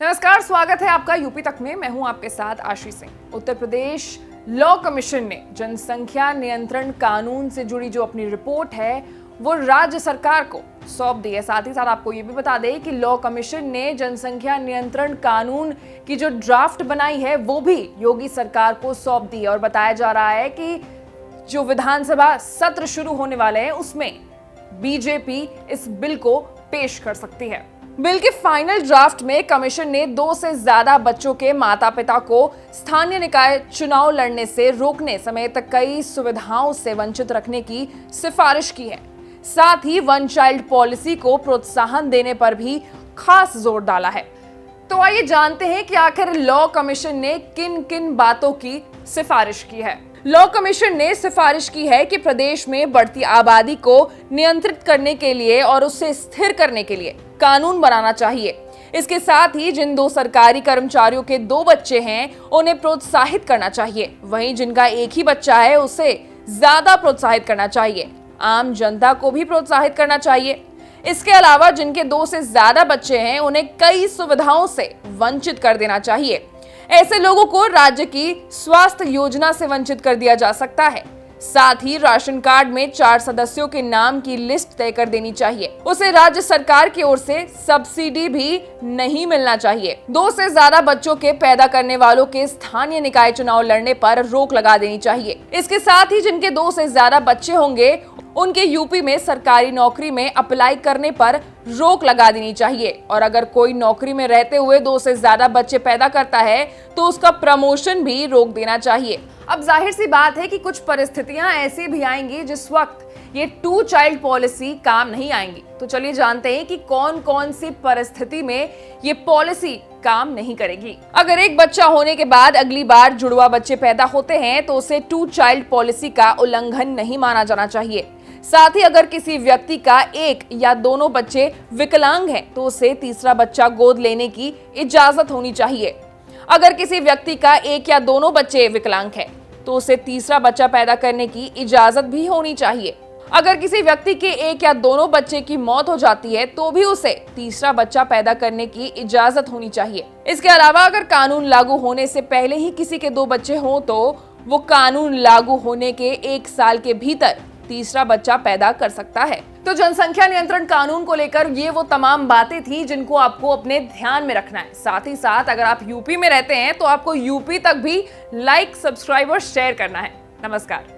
नमस्कार, स्वागत है आपका यूपी तक में। मैं हूं आपके साथ आशीष सिंह। उत्तर प्रदेश लॉ कमीशन ने जनसंख्या नियंत्रण कानून से जुड़ी जो अपनी रिपोर्ट है वो राज्य सरकार को सौंप दी है। साथ ही साथ आपको ये भी बता दें कि लॉ कमीशन ने जनसंख्या नियंत्रण कानून की जो ड्राफ्ट बनाई है वो भी योगी सरकार को सौंप दी है और बताया जा रहा है कि जो विधानसभा सत्र शुरू होने वाले हैं उसमें बीजेपी इस बिल को पेश कर सकती है। बिल के फाइनल ड्राफ्ट में कमीशन ने 2 से ज्यादा बच्चों के माता पिता को स्थानीय निकाय चुनाव लड़ने से रोकने समेत कई सुविधाओं से वंचित रखने की सिफारिश की है। साथ ही वन चाइल्ड पॉलिसी को प्रोत्साहन देने पर भी खास जोर डाला है। तो आइए जानते हैं कि आखिर लॉ कमीशन ने किन किन बातों की सिफारिश की है। लॉ कमीशन ने सिफारिश की है कि प्रदेश में बढ़ती आबादी को नियंत्रित करने के लिए और उसे स्थिर करने के लिए कानून बनाना चाहिए। इसके साथ ही जिन 2 सरकारी कर्मचारियों के 2 बच्चे हैं उन्हें प्रोत्साहित करना चाहिए। वहीं जिनका एक ही बच्चा है उसे ज्यादा प्रोत्साहित करना चाहिए। आम जनता को भी प्रोत्साहित करना चाहिए। इसके अलावा जिनके 2 से ज्यादा बच्चे हैं उन्हें कई सुविधाओं से वंचित कर देना चाहिए। ऐसे लोगों को राज्य की स्वास्थ्य योजना से वंचित कर दिया जा सकता है। साथ ही राशन कार्ड में 4 सदस्यों के नाम की लिस्ट तय कर देनी चाहिए। उसे राज्य सरकार की ओर से सब्सिडी भी नहीं मिलना चाहिए। 2 से ज्यादा बच्चों के पैदा करने वालों के स्थानीय निकाय चुनाव लड़ने पर रोक लगा देनी चाहिए। इसके साथ ही जिनके 2 से ज्यादा बच्चे होंगे उनके यूपी में सरकारी नौकरी में अप्लाई करने पर रोक लगा देनी चाहिए। और अगर कोई नौकरी में रहते हुए 2 से ज्यादा बच्चे पैदा करता है तो उसका प्रमोशन भी रोक देना चाहिए। अब जाहिर सी बात है कि कुछ परिस्थितियां ऐसी भी आएंगी जिस वक्त ये 2 चाइल्ड पॉलिसी काम नहीं आएंगी। तो चलिए जानते हैं कि कौन कौन सी परिस्थिति में ये पॉलिसी काम नहीं करेगी। अगर एक बच्चा होने के बाद अगली बार जुड़वा बच्चे पैदा होते हैं तो उसे 2 चाइल्ड पॉलिसी का उल्लंघन नहीं माना जाना चाहिए। साथ ही अगर किसी व्यक्ति का 1 या दोनों बच्चे विकलांग हैं तो उसे तीसरा बच्चा गोद लेने की इजाजत होनी चाहिए। अगर किसी व्यक्ति का 1 या दोनों बच्चे विकलांग हैं तो उसे तीसरा बच्चा पैदा करने की इजाजत भी होनी चाहिए। अगर किसी व्यक्ति के 1 या दोनों बच्चे की मौत हो जाती है तो भी उसे तीसरा बच्चा पैदा करने की इजाजत होनी चाहिए। इसके अलावा अगर कानून लागू होने से पहले ही किसी के 2 बच्चे हों तो वो कानून लागू होने के 1 साल के भीतर तीसरा बच्चा पैदा कर सकता है। तो जनसंख्या नियंत्रण कानून को लेकर ये वो तमाम बातें थी जिनको आपको अपने ध्यान में रखना है। साथ ही साथ अगर आप यूपी में रहते हैं तो आपको यूपी तक भी लाइक, सब्सक्राइब और शेयर करना है। नमस्कार।